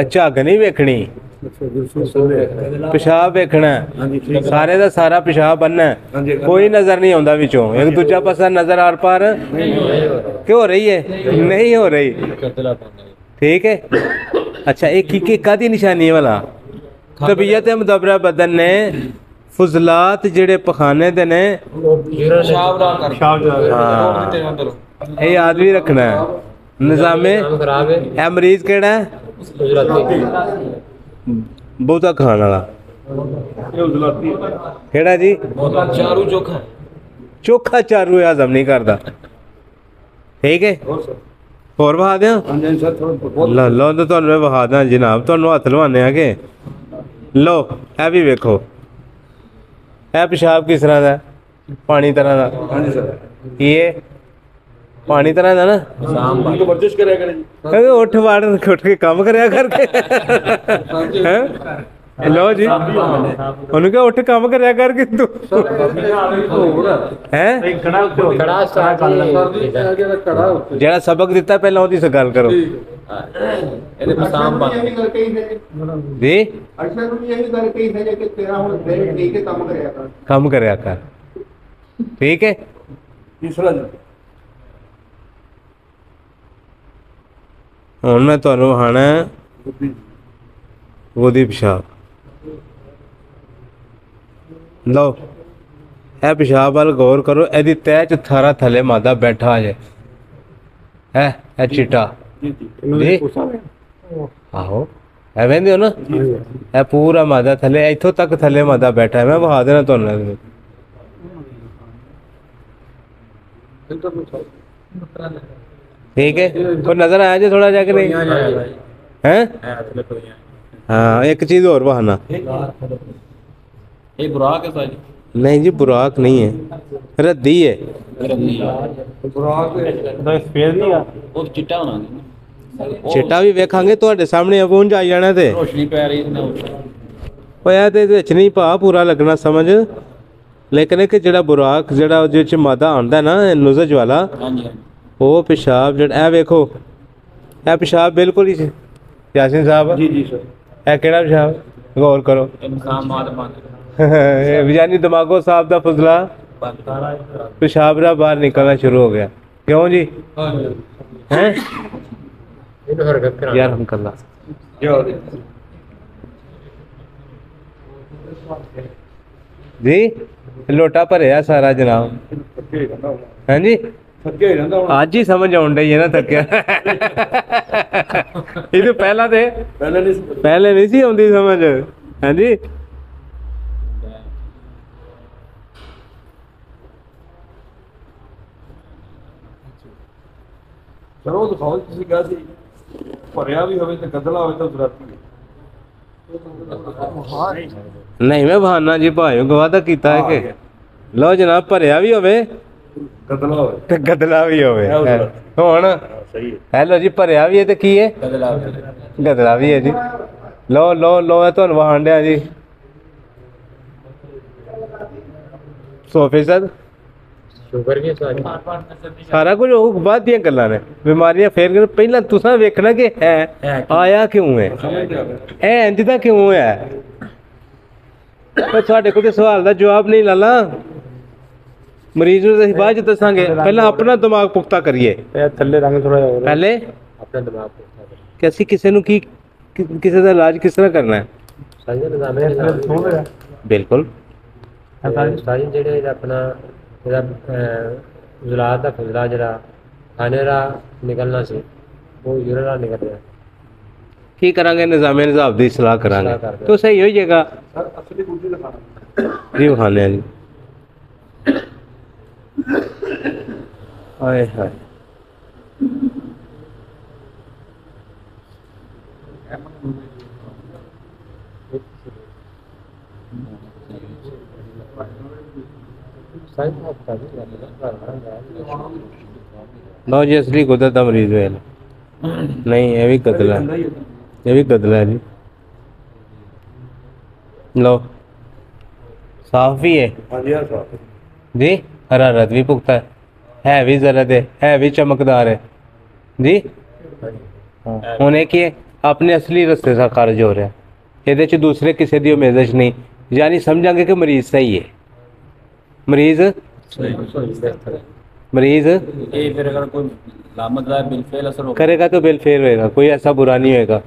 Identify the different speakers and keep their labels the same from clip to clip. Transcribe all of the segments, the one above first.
Speaker 1: झग नहीं वेखनी, पेशाब वेखना, सारे का सारा पेशाब बनना, कोई नजर नहीं आता विचों, एक दूजा पासा नजर आर पार क्यों हो रही है, नहीं हो रही। ठीक है। अच्छा, एक कादी निशानी है वाला तबीयत मुदबरा बदन ने फुजलात जेड़े पखाने दे ने ये याद भी रखना है। निजामे ए मरीज केड़ा है बहुता खाने वाला केड़ा जी,
Speaker 2: चारू चोखा
Speaker 1: चोखा चारू हजम नहीं करता। ठीक है, होर बहा दें लो तो तुहानू मैं बहा दा जनाब, तुहानू हत्थ लवाने आ के लो ए भी वेखो, ए पेशाब किस तरह का, पानी तरह का, ये पानी तरह का ना,
Speaker 2: वर्जिश करें करें
Speaker 1: उठ वाड़ उठ के काम करया करके लो जी उन्होंने क्या उठ काम करया करके तू है जरा सबक दिता पहला ओदी से गल करो जी, काम करया कर। ठीक है, हुण मैं तुहानू वहाना ओदी पेशाब लो, ए पेशाब वाल गौर करो, एदी तह च थारा थले मादा बैठा जे है ए चिट्टा जी, आहो है वेंदे हो ना, ए पूरा मादा थले इथों तक थले मादा बैठा है, मैं बहा देना तुहानू। ठीक है, कोई नजर आया जी थोड़ा जाके नहीं है? हाँ, एक चीज और बहाना
Speaker 2: बुराक है
Speaker 1: नहीं जी, बुराक नहीं है, रद्दी है। चिट्टा भी वेखांगे तुहाडे सामने अबूंज आ जाना ते
Speaker 2: रोशनी पै रही
Speaker 1: होया ते इहदे विच नहीं भा पूरा लगना समझ, लेकिन एक जेड़ा बुराक जेड़ा उहदे च मादा आंदा ना नुज़ज वाला, वो पेशाब जड़ा ए वेखो, ए पेशाब बिल्कुल ही यासीन साहब
Speaker 2: जी जी सर,
Speaker 1: ए केड़ा पेशाब गौर करो यानी दिमागो साहब दा फजला पेशाब दा बाहर निकलना शुरू हो गया, क्यों जी हैं यार हम कल्ला जी लोटा भरिया सारा जनाब, हाँ जी आज ही समझ आउंड है ना थकिया ये तो पहले नहीं सी आउंदी समझ, हाँ जी
Speaker 2: सर वो दिखाओ किसी कहा सी भरिया भी होवे ते गदला होवे तो जराती
Speaker 1: नहीं मैं बहाना जी भाइयों गवादा कीता है कि लो जनाब भरिया भी होवे गदला भी होवे हुण
Speaker 2: सही है,
Speaker 1: हेलो जी भरिया भी है ते की है गदला भी है जी, लो लो लो तुहानू वहान दिया जी 100% सारा कुछ बाद दियां गल्लां ने, बीमारियां फिर पहला तुसां वेखना कि है आया क्यों है, ए इंज दा क्यों है, पर साडे कोल सवाल दा जवाब नहीं लाला, मरीज नूं असीं बाद च दसांगे, पहला अपना दिमाग पुख्ता करिए,
Speaker 2: थल्ले रंग थोड़ा
Speaker 1: पहले
Speaker 2: अपना दिमाग
Speaker 1: कि असीं किसी नूं की किसी दा इलाज किस तरह करना है, बिल्कुल
Speaker 3: ਜਿਹੜੇ ਆਪਣਾ ਇਹਦਾ ਜ਼ੁਲਾਤ ਦਾ ਫਜ਼ਲਾ ਜਿਹੜਾ ਖਾਣੇ ਦਾ ਨਿਕਲਣਾ ਸੀ ਉਹ ਯੂਰੀਨ ਨਾਲ ਨਿਕਲ ਰਿਹਾ,
Speaker 1: की करांगे निज़ामे निज़ाब दी सलाह करांगे तो सही हो जाएगा जी, खाने जी हाय हाय लो जी असली कुदरत का मरीज है नहीं, ये भी गदला है, ये भी गदला है जी, लो साफ भी है जी, हरारत भी पुख्ता है भी जरद है भी चमकदार है जी, ਹੁਣ ਇਹ ਕੀ ਹੈ, ਆਪਣੇ ਅਸਲੀ ਰਸਤੇ ਦਾ ਕਾਰਜ ਹੋ ਰਿਹਾ, ਇਹਦੇ ਚ ਦੂਸਰੇ ਕਿਸੇ ਦੀ ਉਮੀਦਸ਼ ਨਹੀਂ, ਯਾਨੀ ਸਮਝਾਂਗੇ ਕਿ ਮਰੀਜ਼ ਸਹੀ ਹੈ। ਮਰੀਜ਼ मरीज
Speaker 2: ये फिर अगर कोई लामतदार बिलफेल असर हो
Speaker 1: करेगा तो बिल फेल होएगा, कोई ऐसा बुरा नहीं होएगा।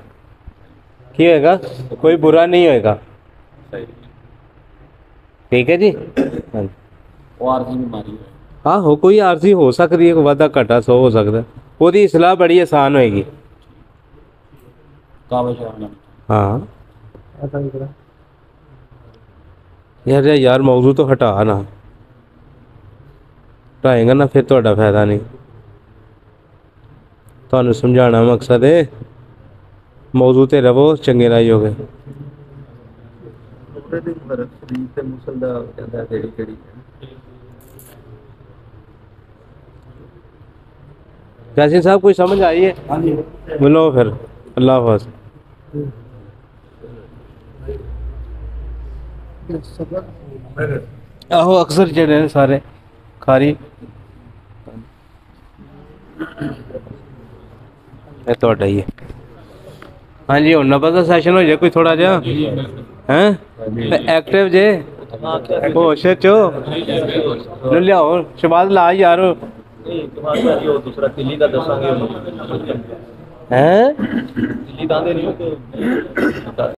Speaker 1: की होएगा? कोई बुरा नहीं होएगा। ठीक है जी। हाँ
Speaker 2: वो आर्जी बीमारी है।
Speaker 1: हाँ हो, कोई आरजी हो सकती है, वाधा घाटा 100 हो सकता है, ਉਹਦੀ ਇਸਲਾਹ बड़ी आसान होएगी। हाँ यार मौजू तो हटा ना, हटाएगा ना फिर ਤੁਹਾਡਾ फायदा नहीं। ਤੁਹਾਨੂੰ ਸਮਝਾਉਣਾ ਮਕਸਦ ਹੈ, ਮੌਜੂ ਤੇ ਰਵੋ, ਚੰਗੇ ਰਾਹ ਹੋਗੇ। यासीन साहब कोई समझ आई है?
Speaker 2: हाँ जी।
Speaker 1: मिलो फिर, अल्लाह हाफ़िज़। आहो अक्सर जेड़े ने सारे खारी ਤੁਹਾਡਾ ਹੀ ਹੈ। हाँ जी ਹੁਣ ਨਬਜ਼ ਦਾ ਸੈਸ਼ਨ ਹੋ ਜਾਏ ਕੋਈ ਥੋੜਾ ਜਿਹਾ, हैं एक्टिव जे होश चो लियाओ शबाज ला यार।
Speaker 2: दूसरा तिल्ली का दसांगे
Speaker 1: हैं
Speaker 2: तिल्ली दांदे नहीं